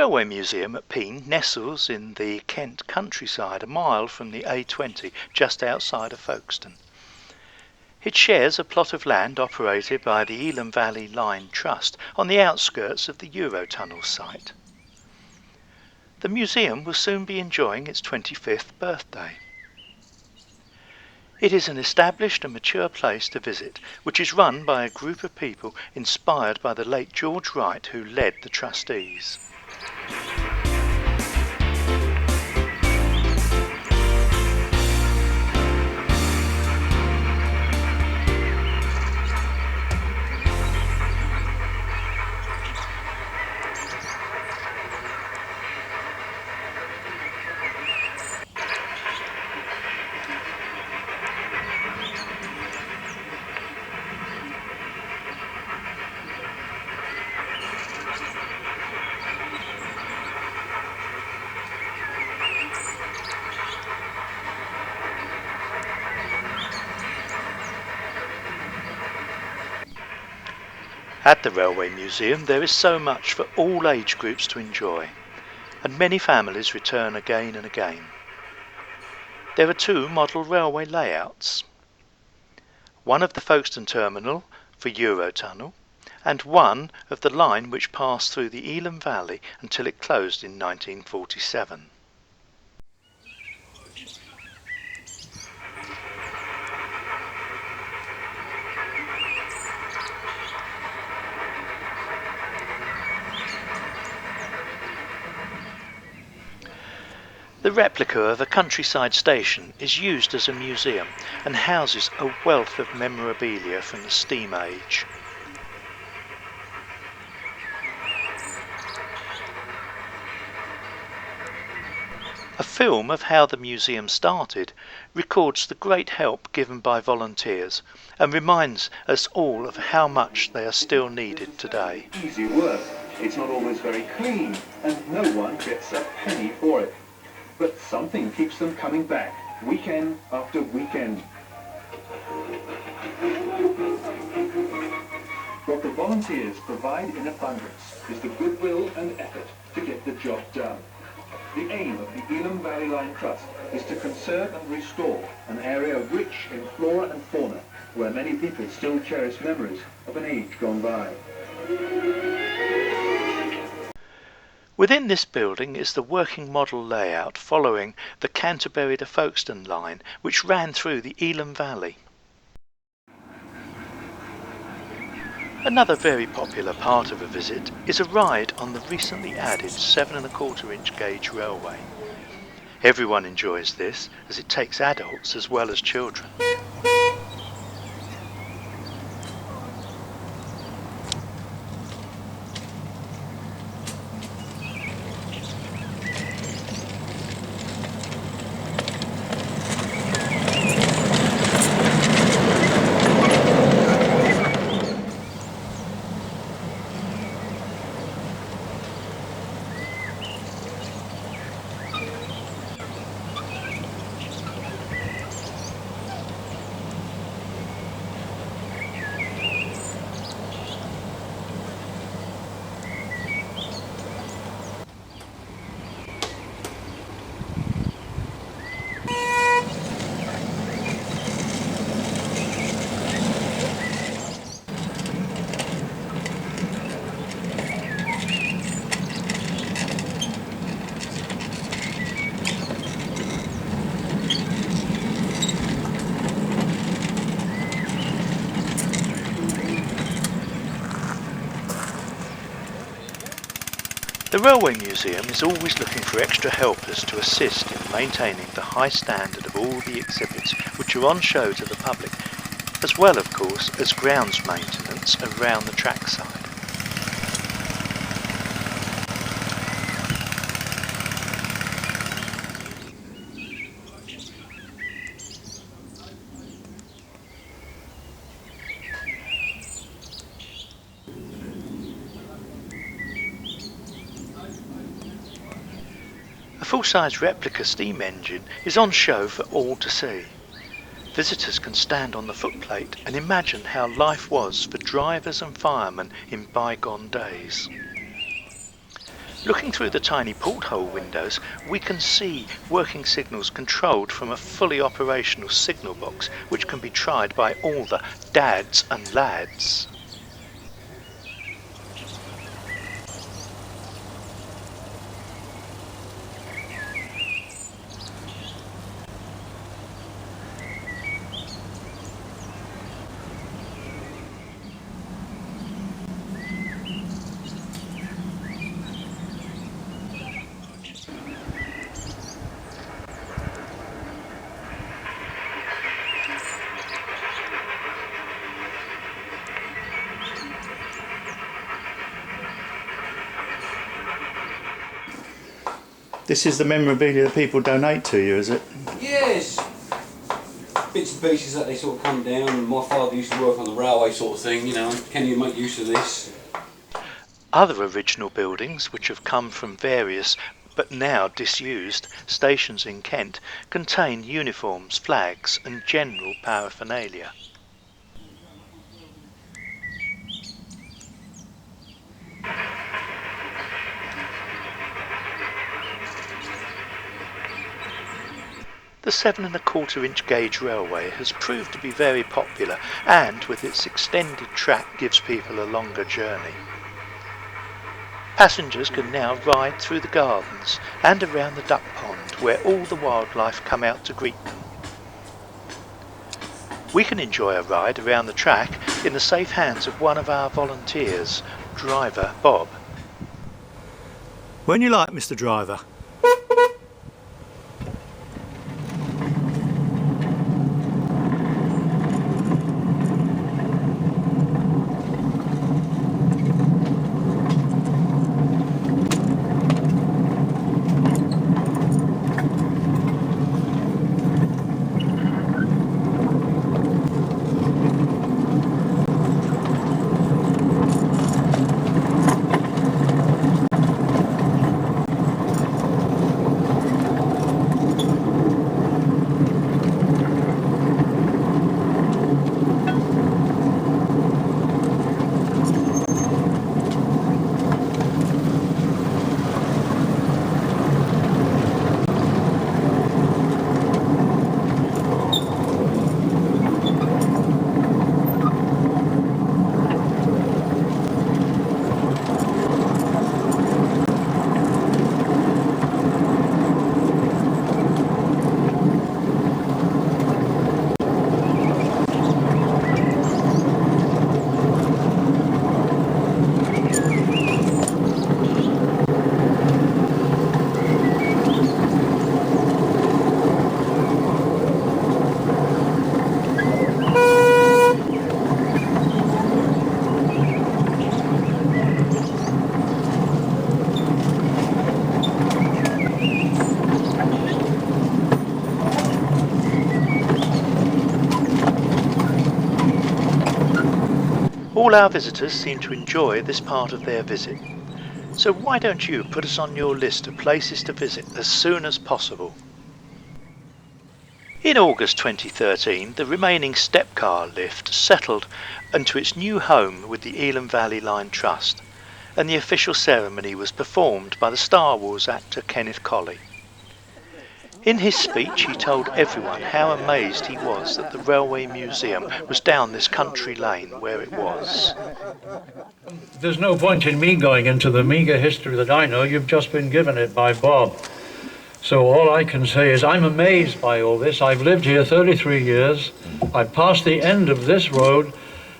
Railway Museum at Peene nestles in the Kent countryside, a mile from the A20, just outside of Folkestone. It shares a plot of land operated by the Elham Valley Line Trust on the outskirts of the Eurotunnel site. The museum will soon be enjoying its 25th birthday. It is an established and mature place to visit, which is run by a group of people inspired by the late George Wright, who led the trustees. At the Railway Museum there is so much for all age groups to enjoy, and many families return again and again. There are two model railway layouts, one of the Folkestone terminal for Eurotunnel, and one of the line which passed through the Elham Valley until it closed in 1947. The replica of a countryside station is used as a museum and houses a wealth of memorabilia from the steam age. A film of how the museum started records the great help given by volunteers and reminds us all of how much they are still needed today. Easy work. It's not always very clean and no one gets a penny for it. But something keeps them coming back, weekend after weekend. What the volunteers provide in abundance is the goodwill and effort to get the job done. The aim of the Elham Valley Line Trust is to conserve and restore an area rich in flora and fauna, where many people still cherish memories of an age gone by. Within this building is the working model layout following the Canterbury to Folkestone line, which ran through the Elham Valley. Another very popular part of a visit is a ride on the recently added 7¼ gauge railway. Everyone enjoys this, as it takes adults as well as children. The Railway Museum is always looking for extra helpers to assist in maintaining the high standard of all the exhibits which are on show to the public, as well of course as grounds maintenance around the trackside. A full-size replica steam engine is on show for all to see. Visitors can stand on the footplate and imagine how life was for drivers and firemen in bygone days. Looking through the tiny porthole windows, we can see working signals controlled from a fully operational signal box, which can be tried by all the dads and lads. This is the memorabilia that people donate to you, is it? Yes. Bits and pieces that they sort of come down. My father used to work on the railway sort of thing, you know. Can you make use of this? Other original buildings, which have come from various but now disused stations in Kent, contain uniforms, flags and general paraphernalia. The 7¼ inch gauge railway has proved to be very popular and, with its extended track, gives people a longer journey. Passengers can now ride through the gardens and around the duck pond, where all the wildlife come out to greet them. We can enjoy a ride around the track in the safe hands of one of our volunteers, driver Bob. When you like, Mr. Driver. All our visitors seem to enjoy this part of their visit, so why don't you put us on your list of places to visit as soon as possible? In August 2013, the remaining step car lift settled into its new home with the Elham Valley Line Trust, and the official ceremony was performed by the Star Wars actor Kenneth Colley. In his speech, he told everyone how amazed he was that the Railway Museum was down this country lane where it was. There's no point in me going into the meagre history that I know. You've just been given it by Bob. So all I can say is I'm amazed by all this. I've lived here 33 years. I've passed the end of this road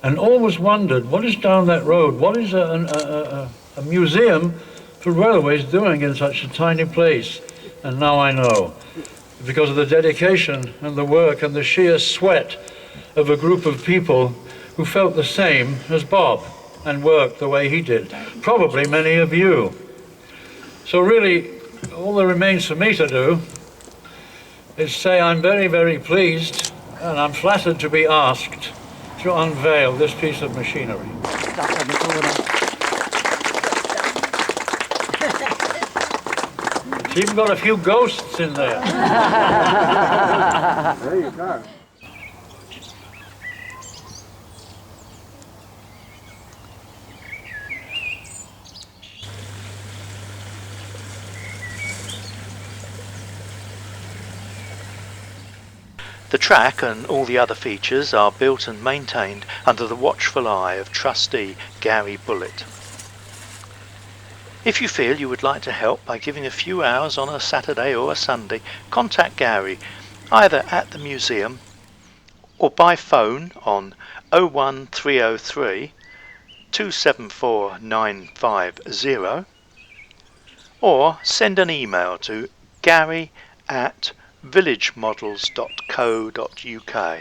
and always wondered, what is down that road? What is a museum for railways doing in such a tiny place? And now I know. Because of the dedication and the work and the sheer sweat of a group of people who felt the same as Bob and worked the way he did. Probably many of you. So really, all that remains for me to do is say I'm very, very pleased and I'm flattered to be asked to unveil this piece of machinery. It's even got a few ghosts in there. There you go. The track and all the other features are built and maintained under the watchful eye of trustee Gary Bullitt. If you feel you would like to help by giving a few hours on a Saturday or a Sunday, contact Gary either at the museum or by phone on 01303 274 950, or send an email to gary@villagemodels.co.uk.